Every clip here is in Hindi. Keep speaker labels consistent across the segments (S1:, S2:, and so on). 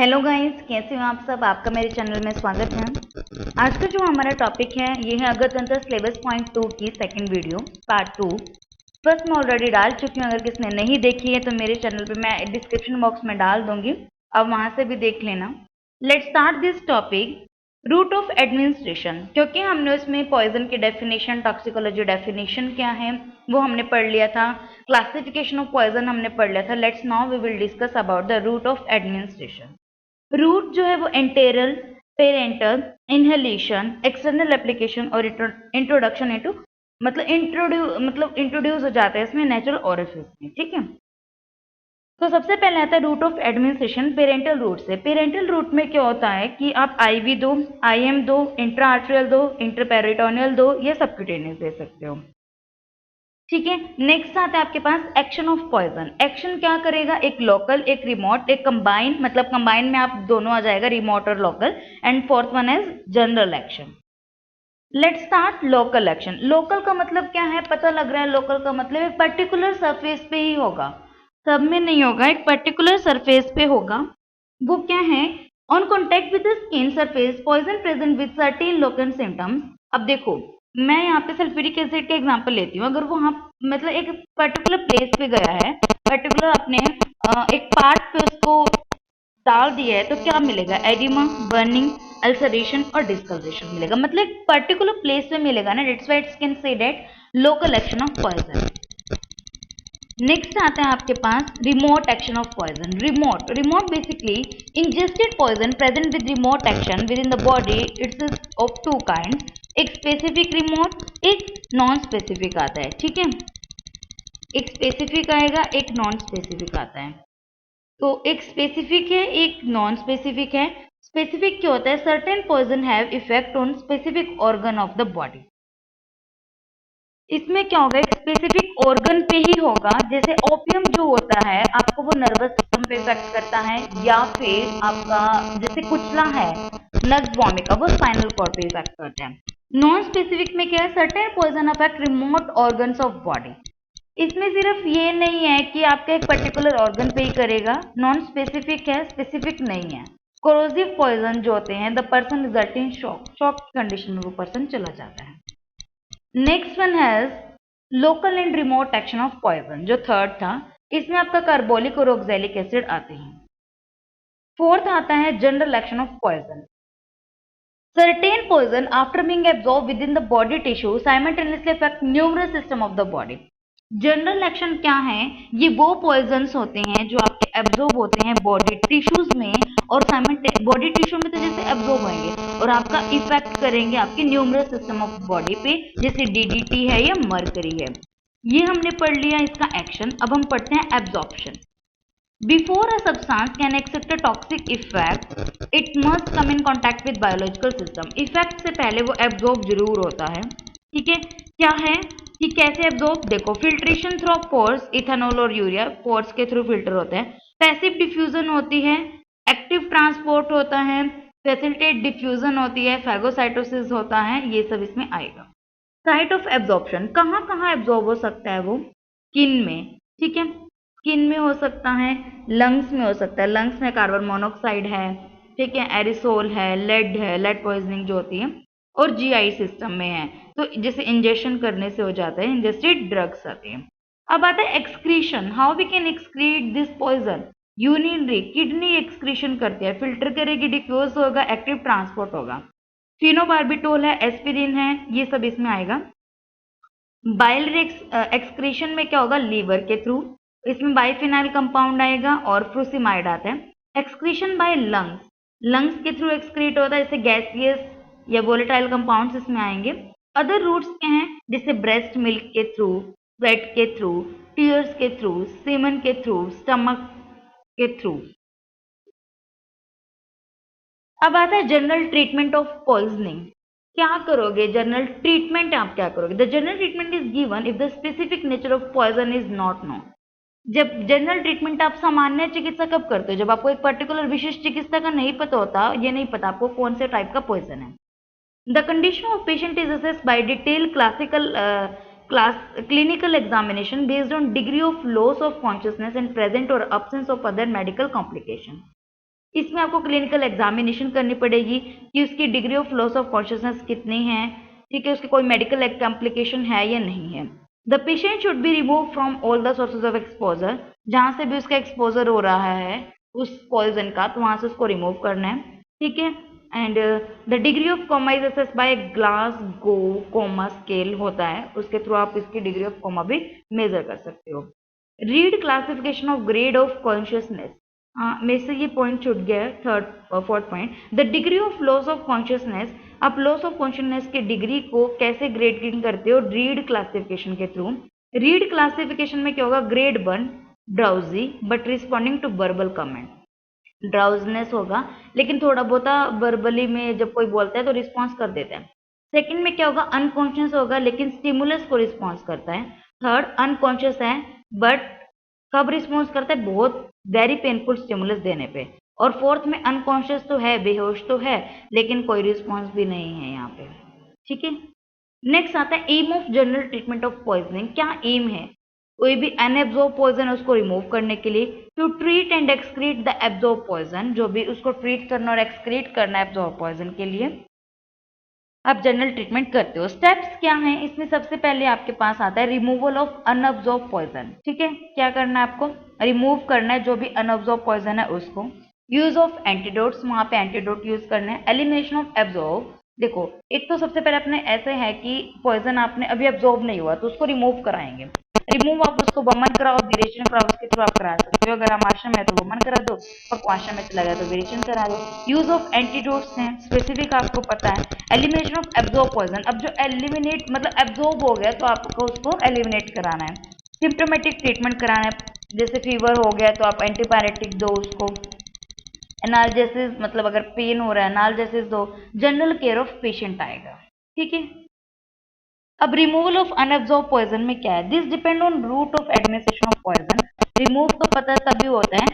S1: हेलो गाइस, कैसे हो आप सब। आपका मेरे चैनल में स्वागत है। आज का जो हमारा टॉपिक है ये है अगरतंत्र सिलेबस पॉइंट 2 की सेकंड वीडियो पार्ट 2। फर्स्ट मैं ऑलरेडी डाल चुकी हूँ, अगर किसी ने नहीं देखी है तो मेरे चैनल पे मैं डिस्क्रिप्शन बॉक्स में डाल दूंगी, अब वहां से भी देख लेना। Let's start this topic. Route of administration, क्योंकि हमने उसमें पॉइजन की डेफिनेशन, टॉक्सिकोलॉजी डेफिनेशन क्या है वो हमने पढ़ लिया था, क्लासिफिकेशन ऑफ पॉइजन हमने पढ़ लिया था। Let's now we will discuss about the route of administration. Route जो है वो enteral, parenteral, inhalation, external application और इंट्रोडक्शन इनटू मतलब इंट्रोड्यूस हो जाता है इसमें नेचुरल ओरिफिस में। ठीक है, तो सबसे पहले आता है route of administration parenteral route से। पेरेंटल रूट में क्या होता है कि आप आईवी दो, आईएम दो, इंट्रा आर्ट्रियल दो, इंटरपेरिटोनियल दो या सबक्यूटेनियस दे सकते हो। ठीक है, नेक्स्ट आता है आपके पास एक्शन ऑफ पॉइजन। एक्शन क्या करेगा, एक लोकल, एक रिमोट, एक कंबाइन, मतलब कंबाइन में आप दोनों आ जाएगा, रिमोट और local. And fourth one is general action. Let's start local action. Local का मतलब क्या है, पता लग रहा है। लोकल का मतलब एक पर्टिकुलर सरफेस पे ही होगा, सब में नहीं होगा, एक पर्टिकुलर सरफेस पे होगा। वो क्या है, on contact with the skin surface poison present with certain local symptoms. अब देखो, मैं यहाँ पे सल्फ्यूरिक एसिड का एग्जांपल लेती हूँ। अगर वो हम मतलब एक पर्टिकुलर प्लेस पे गया है, पर्टिकुलर अपने एक पार्ट पे उसको डाल दिया है, तो क्या मिलेगा, एडिमा, बर्निंग, अल्सरेशन और डिस्कलरेशन मिलेगा। मतलब एक पर्टिकुलर प्लेस पे मिलेगा ना, that's why it's can say that local action of poison. Next आता है आपके पास remote action of poison. Remote, remote basically ingested poison present with remote action within the body. It's of two kind, एक स्पेसिफिक रिमोट, एक नॉन स्पेसिफिक आता है। ठीक है, एक स्पेसिफिक आएगा, एक नॉन स्पेसिफिक आता है। तो एक स्पेसिफिक है, एक नॉन स्पेसिफिक है। स्पेसिफिक क्या होता है, certain poison have effect on specific organ of the body. इसमें क्या होगा, एक स्पेसिफिक ऑर्गन पे ही होगा। जैसे ओपियम जो होता है आपको वो नर्वस सिस्टम पे इफेक्ट करता है, या फिर आपका जैसे कुचला है नर्व वॉमिका, वो स्पाइनल कॉर्ड पे इफेक्ट करता है। नॉन स्पेसिफिक में क्या है, certain poison affect remote organs of body. इसमें सिर्फ ये नहीं है कि आपका एक पर्टिकुलर ऑर्गन पे ही करेगा, नॉन स्पेसिफिक है, स्पेसिफिक नहीं है। कोरोसिव पॉइजन जो होते हैं, the person result in shock, shock की कंडीशन में वो पर्सन चला जाता है। Next one has local and remote action of poison, जो थर्ड था, इसमें आपका कार्बोलिक और ऑक्सैलिक एसिड आते हैं। फोर्थ आता है general action of poison. Certain poison after being absorbed within the body tissue simultaneously affect numerous system of the body. General action क्या है, ये वो पॉइजन्स होते हैं जो आपके एब्जॉर्ब होते हैं बॉडी टिश्यूज में, और बॉडी टिश्यू में तो जैसे एब्जॉर्ब होंगे और आपका इफेक्ट करेंगे आपके न्यूमरस सिस्टम ऑफ बॉडी पे, जैसे डीडीटी है या मरकरी है। ये हमने पढ़ लिया इसका एक्शन। अब हम पढ़ते हैं absorption. Before a substance can accept a toxic effect, it must come in contact with biological system. Effect से पहले वो absorb जरूर होता है। ठीक है, क्या है कि कैसे absorb, देखो, filtration through pores, इथेनॉल और यूरिया pores के थ्रू फिल्टर होते हैं। पैसिव डिफ्यूजन होती है, एक्टिव ट्रांसपोर्ट होता है, फैसिलिटेट डिफ्यूजन होती है, फैगोसाइटोसिस होता है, ये सब इसमें आएगा। साइट ऑफ एब्जॉर्प्शन, कहाँ कहाँ एब्जॉर्ब हो सकता है वो, स्किन में। ठीक है, स्किन में हो सकता है, लंग्स में हो सकता है, लंग्स में कार्बन मोनोऑक्साइड है, ठीक है, एरिसोल है, लेड पॉइजनिंग जो होती है, और जीआई सिस्टम में है, तो जैसे इंजेक्शन करने से हो जाता है, इंजेस्टेड ड्रग्स आते हैं। अब आता है excretion, how we can excrete this poison. Urinary, kidney excretion करती है, फिल्टर करेगी, डिफ्यूज होगा, एक्टिव ट्रांसपोर्ट होगा। फिनोबार्बिटोल है, एस्पिरिन है, ये सब इसमें आएगा। बाइल एक्सक्रीशन में क्या होगा, लीवर के थ्रू, इसमें बाइफिनाइल कंपाउंड आएगा और फ्रूसिमाइड आता है। एक्सक्रीशन बाय लंग्स, लंग्स के थ्रू एक्सक्रीट होता है, जैसे गैसियस या वोलेटाइल कंपाउंड्स इसमें आएंगे। अदर रूट्स क्या हैं, जैसे ब्रेस्ट मिल्क के थ्रू, स्वेट के थ्रू, टीयर्स के थ्रू, सीमन के थ्रू, स्टमक के थ्रू। अब आता है जनरल ट्रीटमेंट ऑफ पॉइजनिंग। क्या करोगे, जनरल ट्रीटमेंट आप क्या करोगे, the general treatment is given if the specific nature of poison is not known. जब जनरल ट्रीटमेंट आप सामान्य चिकित्सा कब करते हो, जब आपको एक पर्टिकुलर विशिष्ट चिकित्सा का नहीं पता होता, ये नहीं पता आपको कौन से टाइप का पॉइजन है। The condition of patient is assessed by detail clinical examination based on degree of loss of consciousness and present or absence of other medical complication. इसमें आपको क्लिनिकल एग्जामिनेशन करनी पड़ेगी कि उसकी degree of loss of consciousness कितनी है, ठीक है, उसके कोई मेडिकल कॉम्प्लिकेशन है या नहीं है। The patient should be remove from all the sources of exposure, जहां से भी उसका एक्सपोजर हो रहा है उस पॉइजन का, तो वहां से उसको रिमूव करना है, ठीक है। And the degree of coma is assessed by Glasgow coma scale होता है, उसके थ्रू आप इसकी डिग्री ऑफ कोमा भी मेजर कर सकते हो। Reed classification of grade of consciousness, मेरे से ये पॉइंट छूट गया है, third fourth point. The degree of loss of consciousness, आप लॉस ऑफ कॉन्शियसनेस की डिग्री को कैसे ग्रेडिंग करते हो, रीड क्लासिफिकेशन के थ्रू। रीड क्लासिफिकेशन में क्या होगा, grade 1 drowsy but responding to verbal comment, drowsiness होगा लेकिन थोड़ा बहुत वर्बली में जब कोई बोलता है तो रिस्पॉन्स कर देता है। सेकंड में क्या होगा, अनकॉन्शियस होगा लेकिन स्टिमुलस को रिस्पॉन्स करता है। थर्ड अनकॉन्शियस है बट कब रिस्पॉन्स करता है, बहुत वेरी पेनफुल स्टिमुलस देने पे। और फोर्थ में अनकॉन्शियस तो है, बेहोश तो है लेकिन कोई रिस्पॉन्स भी नहीं है यहाँ पे, ठीक है। नेक्स्ट आता है aim of general treatment of poisoning, क्या एम है, कोई भी अनएब्जॉर्ब पॉइजन है उसको रिमूव करने के लिए, to treat and excrete the absorb poison, जो भी उसको ट्रीट करना और एक्सक्रीट करना है एब्जॉर्ब पॉइजन के लिए आप जनरल ट्रीटमेंट करते हो। स्टेप्स क्या हैं, इसमें सबसे पहले आपके पास आता है रिमूवल ऑफ अनअब्जॉर्ब पॉइजन, ठीक है, क्या करना है आपको, रिमूव करना है जो भी अनअब्जॉर्ब पॉइजन है उसको। यूज ऑफ एंटीडोट्स, वहां पे एंटीडोट यूज करना है। एलिमिनेशन ऑफ एब्जॉर्ब, देखो एक तो सबसे पहले अपने ऐसे है कि पॉइजन आपने अभी एब्जॉर्ब नहीं हुआ तो उसको रिमूव कराएंगे। रिमूव आप उसको वमन कराओ, विरेचन कराओ, उसके थ्रू आप करा सकते हो। अगर हम आश्रम है तो वमन करा दो, पक्वाश्रम में चला गया तो विरेचन करा दो। यूज ऑफ एंटीडोट्स हैं, स्पेसिफिक आपको पता है। एलिमिनेशन ऑफ एब्जॉर्ब पॉइजन, अब जो एलिमिनेट मतलब एब्जॉर्ब हो गया तो आपको उसको एलिमिनेट कराना है। सिम्प्टोमेटिक ट्रीटमेंट कराना है, जैसे फीवर हो गया तो आप एंटीबायोटिक दो उसको। एनाल्जेसिस मतलब अगर पेन हो रहा है एनाल्जेसिस दो। जनरल केयर ऑफ पेशेंट आएगा, ठीक है। अब रिमूवल ऑफ अनएब्जॉर्ब पॉइजन में क्या है, this depend on route of administration of poison. Remove तो पता तभी होता है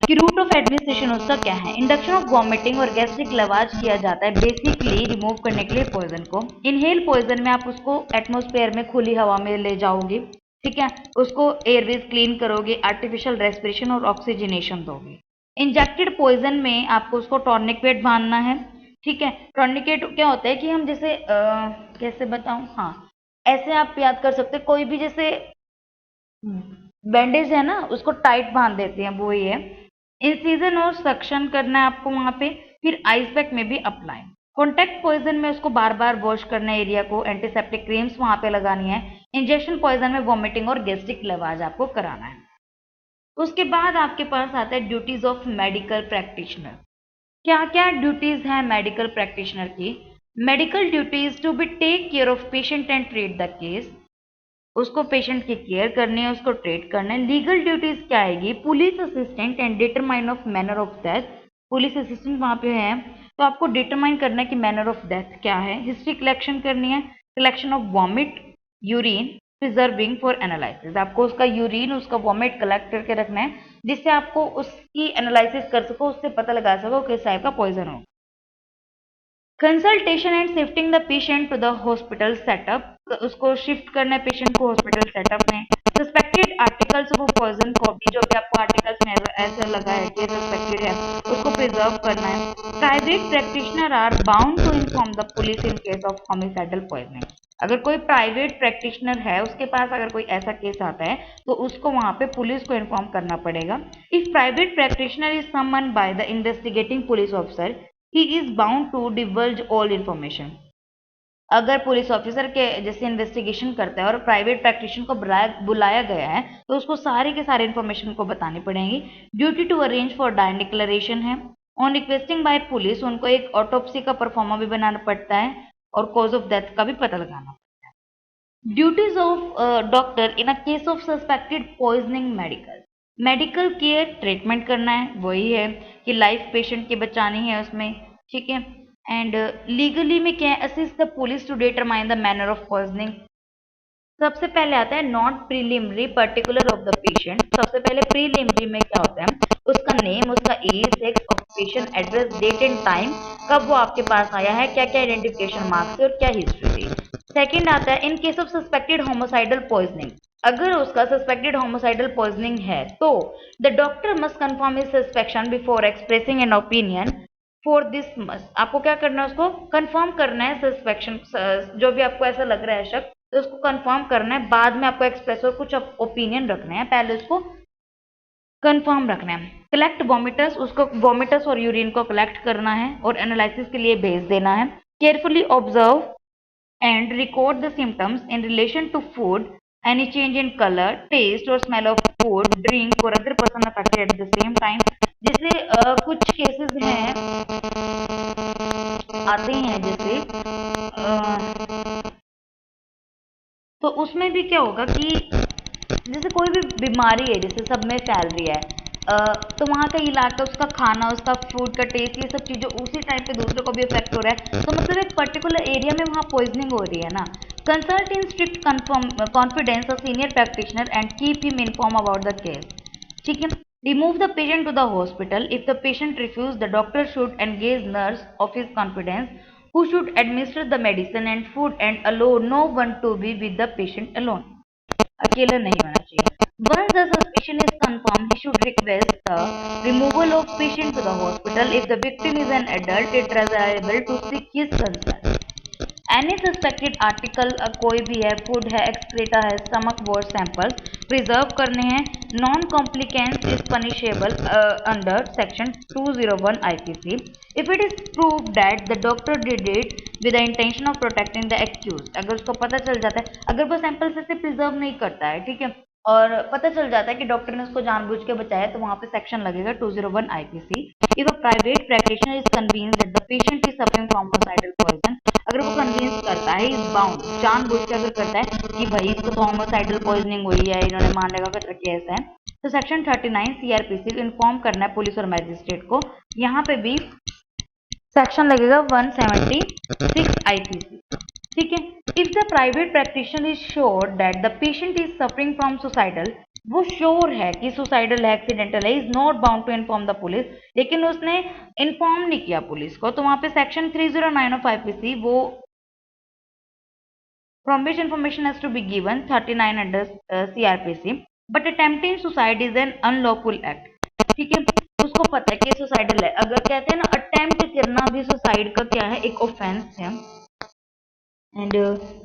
S1: कि रूट ऑफ एडमिनिस्ट्रेशन उसका क्या है। इंडक्शन ऑफ वॉमिटिंग और गैस्ट्रिक लवाज किया जाता है बेसिकली रिमूव करने के लिए पॉइजन को। इनहेल पॉइजन में आप उसको एटमोस्फेयर में खुली हवा में ले जाओगे, ठीक है, उसको एयरवेज क्लीन करोगे, आर्टिफिशियल रेस्पिरेशन और ऑक्सीजनेशन दोगे। इंजेक्टेड पॉइजन में आपको उसको टॉर्निकेट बांधना है, ठीक है। टॉर्निकेट क्या होता है कि हम जैसे कैसे बताऊं, हाँ ऐसे आप याद कर सकते, कोई भी जैसे बैंडेज है ना उसको टाइट बांध देते हैं, वो ही है। इंसिजन और सक्शन करना है आपको वहां पे, फिर आइस पैक में भी अप्लाई। कॉन्टैक्ट पॉइजन में उसको बार बार वॉश करना है एरिया को, एंटीसेप्टिक क्रीम्स वहां पे लगानी है। इंजेक्शन पॉइजन में वॉमिटिंग और गैस्ट्रिक लवाज आपको कराना है। उसके बाद आपके पास आता है ड्यूटीज ऑफ मेडिकल प्रैक्टिशनर। क्या क्या ड्यूटीज हैं मेडिकल प्रैक्टिशनर की, medical duties to be take care of patient and treat the case, उसको पेशेंट की केयर करनी है, उसको ट्रीट करना है। लीगल ड्यूटीज क्या आएगी, police assistant and determine of manner of death, police assistant वहां पे है तो आपको डिटरमाइन करना है कि मैनर ऑफ डेथ क्या है। हिस्ट्री कलेक्शन करनी है, collection of vomit urine preserving for analysis, आपको उसका यूरिन उसका वॉमिट कलेक्ट करके रखना है जिससे आपको उसकी एनालिसिस कर सको, उससे पता लगा सको किस टाइप का पॉइजन हो। Consultation and shifting the patient to the hospital setup, उसको शिफ्ट करना है पेशेंट को हॉस्पिटल सेटअप में। Suspected articles of poison copy, जो भी आपको आर्टिकल्स में ऐसा लगा है कि सस्पेक्टेड है उसको प्रिजर्व करना है। Private practitioner are bound to inform the police in case of homicidal poisoning, अगर कोई प्राइवेट प्रैक्टिशनर है उसके पास अगर कोई ऐसा केस आता है तो उसको वहां पे पुलिस को इन्फॉर्म करना पड़ेगा। If private practitioner is summon by the investigating police officer he is bound to divulge all information, अगर पुलिस ऑफिसर के जैसे इन्वेस्टिगेशन करता है और प्राइवेट प्रैक्टिशनर को बुलाया गया है तो उसको सारे के सारे इन्फॉर्मेशन को बतानी पड़ेगी। Duty to arrange for dying declaration है, ऑन रिक्वेस्टिंग बाय पुलिस उनको एक ऑटोप्सी का परफॉर्मा भी बनाना पड़ता है और कॉज ऑफ डेथ का भी पता लगाना पड़ता है। Duties of doctor in a case of suspected poisoning medical, medical care treatment करना है, वही है कि लाइफ पेशेंट की बचानी है उसमें, ठीक है। एंड लीगली में क्या है, assist the police to determine the manner of poisoning. सबसे पहले आता है not preliminary particular of the patient, सबसे पहले प्रीलिमिनरी में क्या होता है उसका नेम, उसका age, sex, occupation, address, date and time, कब वो आपके पास आया है, क्या क्या आइडेंटिफिकेशन मार्क्स थे और क्या हिस्ट्री थी। सेकंड आता है in case of suspected homicidal poisoning, अगर उसका सस्पेक्टेड होमोसाइडल पॉइजनिंग है तो the doctor must confirm his suspicion before expressing an opinion. For this must आपको क्या करना है, उसको कंफर्म करना है सस्पेक्शन, जो भी आपको ऐसा लग रहा है शक, तो उसको कंफर्म करना है, बाद में आपको एक्सप्रेस और कुछ ओपिनियन रखने हैं, पहले उसको कंफर्म रखना है। कलेक्ट वोमिटस, उसको वोमिटस और यूरिन को कलेक्ट करना है और एनालिसिस के लिए भेज देना है। Carefully observe and record the symptoms in relation to food, any change in color, taste or smell of food, drink or other person affected at the same time। जैसे कुछ केसेस हैं आते हैं जैसे तो उसमें भी क्या होगा कि जैसे कोई भी बीमारी है जैसे सब में फैल रही है, तो वहाँ का इलाका, उसका खाना, उसका फूड का टेस्ट, ये सब चीज़ें उसी टाइम पे दूसरों को भी इफेक्ट हो रहा है, तो मतलब एक पर्टिकुलर एरिया में वहाँ पॉइजनिंग हो रही है ना। Consult in strict confidence a senior practitioner and keep him inform about the case. ठीक है। Remove the patient to the hospital. If the patient refuse, the doctor should engage nurse of his confidence who should administer the medicine and food and allow no one to be with the patient alone। अकेला नहीं होना चाहिए। Once the suspicion is confirmed, he should request the removal of patient to the hospital. If the victim is an adult, it is liable to seek his consent। Any suspected article, कोई भी है, फूड है, एक्सक्रेटा है, स्टमक वॉश सैंपल प्रिजर्व करने हैं। Non compliance is punishable under section 201 IPC if it is prove that the doctor did it with the intention of protecting the accuse. अगर उसको पता चल जाता है, अगर वो सैंपल से प्रिजर्व नहीं करता है, ठीक है, और पता चल जाता है कि डॉक्टर ने उसको जानबूझ के बचाया, तो वहां पे सेक्शन लगेगा 201 IPC। If a private practitioner is convince that the patient is suffering from homicidal poison, अगर वो कन्विंस करता है, इज बाउंड, जानबूझ के अगर करता है कि भाई इसको तो होमिसाइडल पॉइजनिंग हुई है, इन्होंने मारने का केस है, तो सेक्शन 39 CRPC को इन्फॉर्म करना है पुलिस और मैजिस्ट्रेट को। यहाँ पे भी सेक्शन लगेगा 176 IPC। ठीक है। If the private practitioner is sure that the patient is suffering from suicidal, वो श्योर है कि सुसाइडल है, एक्सीडेंटल है, is not bound to inform the police, लेकिन उसने इन्फॉर्म नहीं किया पुलिस को, तो वहां पे सेक्शन 309 ऑफ IPC, वो from which information has to be given 39 under CRPC, but attempting suicide is an unlawful act। ठीक है। उसको पता है कि सुसाइडल है, अगर कहते हैं ना अटेम्प्ट करना भी सुसाइड का क्या है, एक ऑफेंस है। And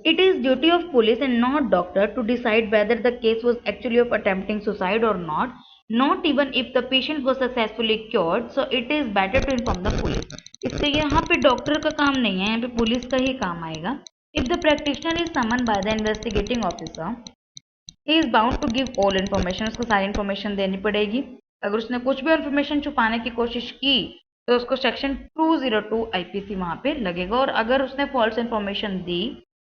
S1: it is duty of police and not doctor to decide whether the case was actually of attempting suicide or not, not even if the patient was successfully cured, so it is better to inform the police। इससे यहाँ पे डॉक्टर का काम नहीं है, यहाँ पे पुलिस का ही काम आएगा। If the practitioner is summoned by the investigating officer, he is bound to give all information। उसको सारी इन्फॉर्मेशन देनी पड़ेगी। अगर उसने कुछ भी इन्फॉर्मेशन छुपाने की कोशिश की तो उसको सेक्शन 202 IPC वहां पे लगेगा, और अगर उसने फॉल्स इन्फॉर्मेशन दी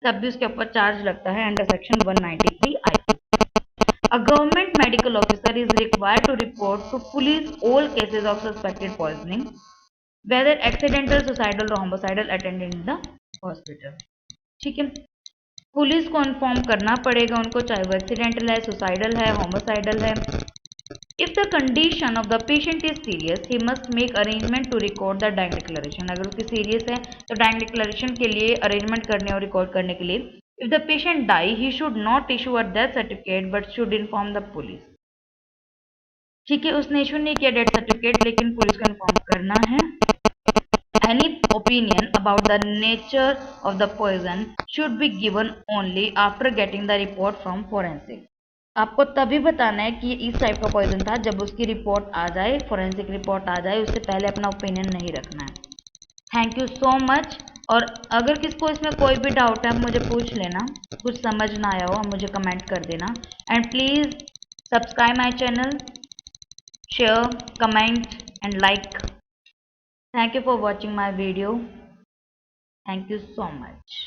S1: तब भी उसके ऊपर चार्ज लगता है under section 193 IPC। A government medical officer is required to report to police all cases of suspected poisoning whether accidental, suicidal और homicidal attended in the hospital. ठीक है। पुलिस को इन्फॉर्म करना पड़ेगा उनको, चाहे वो एक्सीडेंटल है, सुसाइडल है, होमोसाइडल है। If the condition of the patient is serious, he must make arrangement to record the dying declaration। अगर उसकी सीरियस है तो dying declaration के लिए अरेंजमेंट करने और रिकॉर्ड करने के लिए। If the patient die, he should not issue a death certificate but should inform the police। ठीक है, उसने इशू नहीं किया डेथ सर्टिफिकेट, लेकिन पुलिस को इन्फॉर्म करना है। Any opinion about the nature of the poison should be given only after getting the report from forensic। आपको तभी बताना है कि ये इस टाइप का पॉइजन था जब उसकी रिपोर्ट आ जाए, फोरेंसिक रिपोर्ट आ जाए, उससे पहले अपना ओपिनियन नहीं रखना है। Thank you so much. और अगर किसको इसमें कोई भी डाउट है मुझे पूछ लेना, कुछ समझ ना आया हो मुझे कमेंट कर देना। And please subscribe my channel, share, comment and like. Thank you for watching my video. Thank you so much.